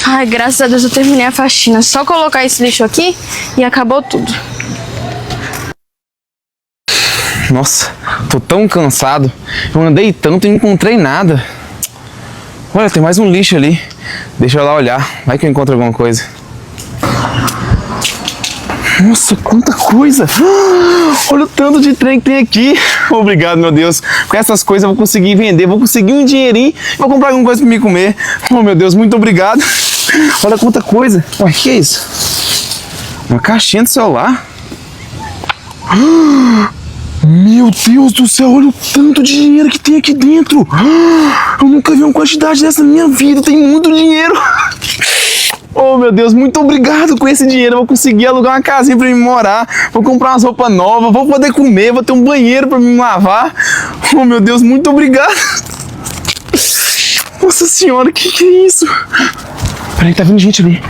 Ai, graças a Deus eu terminei a faxina. Só colocar esse lixo aqui e acabou tudo. Nossa, tô tão cansado. Eu andei tanto e não encontrei nada. Olha, tem mais um lixo ali. Deixa eu lá olhar. Vai que eu encontro alguma coisa. Nossa, quanta coisa! Olha o tanto de trem que tem aqui. Obrigado, meu Deus. Com essas coisas eu vou conseguir vender, vou conseguir um dinheirinho e vou comprar alguma coisa pra me comer. Oh, meu Deus, muito obrigado. Olha quanta coisa. Ué, que é isso? Uma caixinha de celular? Meu Deus do céu, olha o tanto de dinheiro que tem aqui dentro. Eu nunca vi uma quantidade dessa na minha vida, tem muito dinheiro. Oh, meu Deus, muito obrigado. Com esse dinheiro eu vou conseguir alugar uma casinha pra me morar, vou comprar umas roupas novas, vou poder comer, vou ter um banheiro pra me lavar. Oh, meu Deus, muito obrigado. Nossa senhora, que é isso? Peraí, tá vindo gente ali.